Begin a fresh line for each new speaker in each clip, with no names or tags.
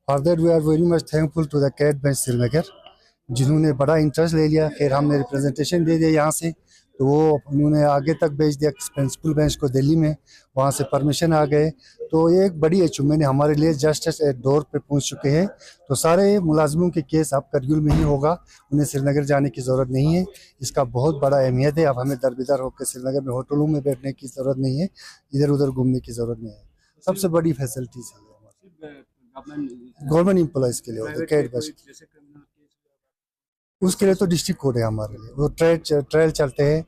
For that we are very much thankful to the CAT bench Srinagar, जिन्होंने बड़ा interest ले लिया. खैर हमने रिप्रेजेंटेशन दे दिया यहाँ से, तो वो उन्होंने आगे तक भेज दिया प्रिंसिपल बेंच को दिल्ली में, वहाँ से परमिशन आ गए. तो ये एक बड़ी अचीवमेंट है हमारे लिए. जस्टिस डोर पे पहुँच चुके हैं. तो सारे मुलाजिमों के केस अब करगिल में ही होगा, उन्हें श्रीनगर जाने की ज़रूरत नहीं है. इसका बहुत बड़ा अहमियत है. अब हमें दरबदर होकर श्रीनगर में होटलों में बैठने की ज़रूरत नहीं है, इधर उधर घूमने की ज़रूरत नहीं है. सबसे बड़ी फैसिलिटीज़ है गवर्नमेंट एम्प्लॉयज़ के लिए होता है कैट बस. उसके लिए तो डिस्ट्रिक्ट कोर्ट है हमारे लिए. वो ट्रायल चलते हैं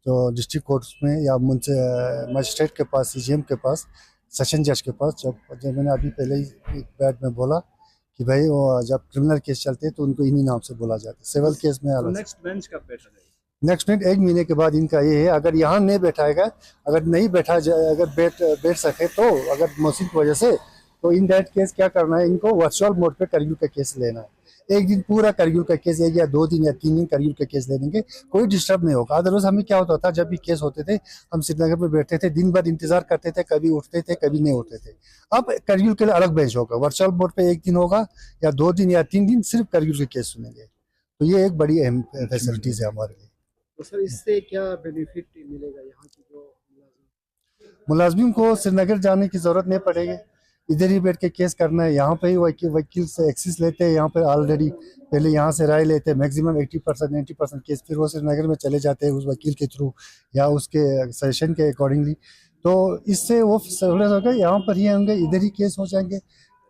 तो डिस्ट्रिक्ट कोर्ट में या मजिस्ट्रेट के पास, सीजीएम के पास, सेशन जज के पास. जब मैंने अभी पहले ही एक बैठ में बोला कि भाई वो जब क्रिमिनल केस चलते हैं तो उनको इन्हीं नाम से बोला जाता है. सिविल केस में अलग.
नेक्स्ट बेंच कब बैठा जाएगा?
नेक्स्ट बेंच 1 महीने के बाद इनका ये है. अगर यहाँ नहीं बैठाएगा, अगर नहीं बैठा जाए, अगर बैठ सके तो, अगर मौसम की वजह से, तो इन दैट केस क्या करना है, इनको वर्चुअल मोड पे करगिल का केस लेना है. एक दिन पूरा करगिल का केस, 1 या 2 दिन या 3 दिन करगिल का केस ले लेंगे, कोई डिस्टर्ब नहीं होगा. अदरवाइज हमें क्या होता था, जब भी केस होते थे हम श्रीनगर में बैठते थे, दिन भर इंतजार करते थे, कभी उठते थे कभी नहीं उठते थे. अब करगिल के लिए अलग बेंच होगा, वर्चुअल मोड पे 1 दिन होगा या 2 दिन या 3 दिन सिर्फ करगिल के केस सुनेंगे. तो ये एक बड़ी अहम फैसिलिटीज है हमारे लिए.
तो सर इससे क्या बेनिफिट मिलेगा यहाँ की जो
मुलाजमिन को श्रीनगर जाने की ज़रूरत नहीं पड़ेगी, इधर ही बैठ के केस करना है. यहाँ पे ही वकील से एक्सेस लेते हैं. यहाँ पे ऑलरेडी पहले यहाँ से राय लेते हैं. मैक्सिमम 80% 90% केस फिर वो श्रीनगर में चले जाते हैं उस वकील के थ्रू या उसके सेशन के अकॉर्डिंगली. तो इससे वो सहूलत होगा, यहाँ पर ही होंगे, इधर ही केस हो जाएंगे.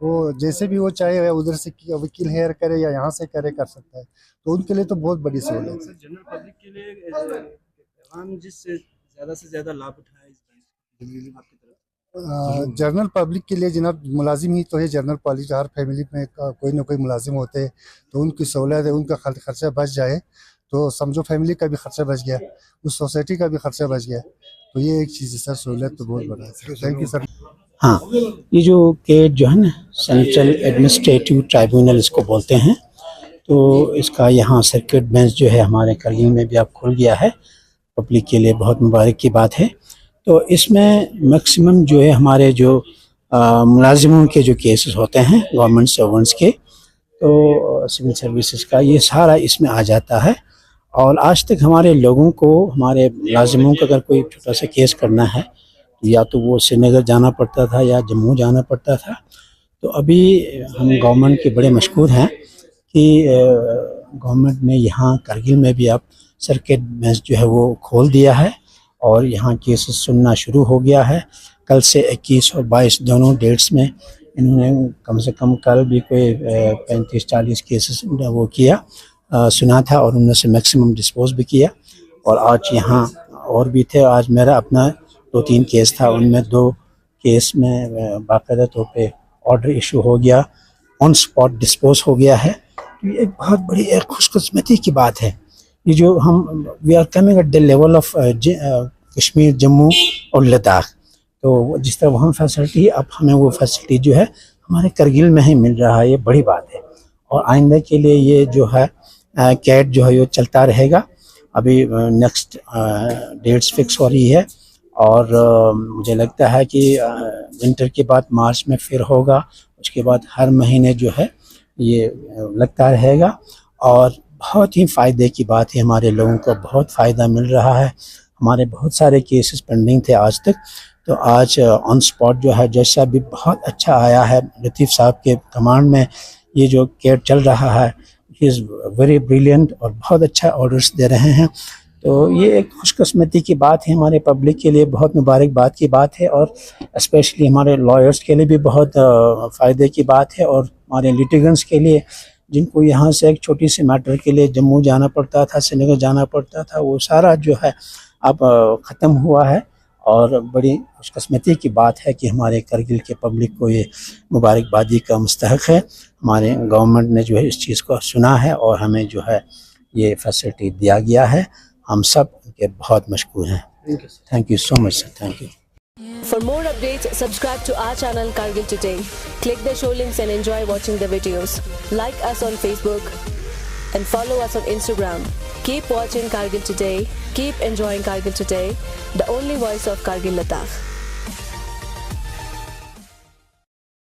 वो जैसे भी वो चाहे उधर से वकील हायर करे या यहाँ से करे, कर सकता है. तो उनके लिए तो बहुत बड़ी सहूलत है.
जनरल पब्लिक के लिए हम जिससे ज़्यादा से ज़्यादा लाभ उठाए इस बेंच आपकी तरफ?
जनरल पब्लिक के लिए जनाब मुलाजिम ही तो है. जनरल पब्लिक हर फैमिली में कोई ना कोई मुलाजिम होते हैं, तो उनकी सहूलत है, उनका खर्चा बच जाए तो समझो फैमिली का भी खर्चा बच गया, उस सोसाइटी का भी खर्चा बच गया. तो ये एक चीज़ है सर, सहूलत तो बहुत बड़ा है. Thank you sir.
हाँ, ये जो केट जो है ना, सेंट्रल एडमिनिस्ट्रेटिव ट्राइब्यूनल इसको बोलते हैं. तो इसका यहाँ सर्किट बेंच जो है हमारे करगिल में भी अब खुल गया है. पब्लिक के लिए बहुत मुबारक की बात है. तो इसमें मैक्सिमम जो है हमारे जो मुलाजिमों के जो केसेस होते हैं, गवर्नमेंट सर्वेंट्स के, तो सिविल सर्विसेज का, ये सारा इसमें आ जाता है. और आज तक हमारे लोगों को, हमारे मुलाजिमों को अगर कोई छोटा सा केस करना है, या तो वो श्रीनगर जाना पड़ता था या जम्मू जाना पड़ता था. तो अभी हम गवर्नमेंट के बड़े मशकूर हैं कि गवर्नमेंट ने यहाँ करगिल में भी अब सर्किट बेंच जो है वो खोल दिया है और यहाँ केसेस सुनना शुरू हो गया है. कल से 21 और 22 दोनों डेट्स में इन्होंने कम से कम कल भी कोई 35-40 केसेस वो किया, सुना था, और उनमें से मैक्सिमम डिस्पोज भी किया. और आज यहाँ और भी थे. आज मेरा अपना 2-3 केस था, उनमें 2 केस में बाकायदा तौर पे ऑर्डर इशू हो गया, ऑन स्पॉट डिस्पोज हो गया है. तो ये एक बहुत बड़ी एक खुशकिस्मती की बात है. ये जो हम we are coming at the level of Kashmir, Jammu और लद्दाख. तो जिस तरह वहाँ फैसिलिटी, अब हमें वो फैसिलिटी जो है हमारे करगिल में ही मिल रहा है. ये बड़ी बात है. और आइंदा के लिए ये जो है कैट जो है ये चलता रहेगा. अभी नेक्स्ट डेट्स फिक्स हो रही है और मुझे लगता है कि विंटर के बाद मार्च में फिर होगा. उसके बाद हर महीने जो है ये लगता रहेगा. और बहुत ही फ़ायदे की बात है, हमारे लोगों को बहुत फ़ायदा मिल रहा है. हमारे बहुत सारे केसेस पेंडिंग थे आज तक, तो आज ऑन स्पॉट जो है जज साहब भी बहुत अच्छा आया है. लतीफ़ साहब के कमांड में ये जो केट चल रहा है, ही इज़ वेरी ब्रिलियंट और बहुत अच्छा ऑर्डर्स दे रहे हैं. तो ये एक खुशकिस्मती की बात है हमारे पब्लिक के लिए, बहुत मुबारक बात की बात है. और स्पेशली हमारे लॉयर्स के लिए भी बहुत फ़ायदे की बात है. और हमारे लिटिगेंट्स के लिए, जिनको यहाँ से एक छोटी सी मैटर के लिए जम्मू जाना पड़ता था, श्रीनगर जाना पड़ता था, वो सारा जो है अब ख़त्म हुआ है. और बड़ी खुशकिस्मती की बात है कि हमारे करगिल के पब्लिक को ये मुबारकबादी का मुस्तहक़ है. हमारे गवर्नमेंट ने जो है इस चीज़ को सुना है और हमें जो है ये फैसिलिटी दिया गया है. हम सब उनके बहुत मशकूर हैं. Thank you so much sir. Thank you.
For more updates, subscribe to our channel Kargil Today. Click the show links and enjoy watching the videos. Like us on Facebook and follow us on Instagram. Keep watching Kargil Today. Keep enjoying Kargil Today, the only voice of Kargil Ladakh.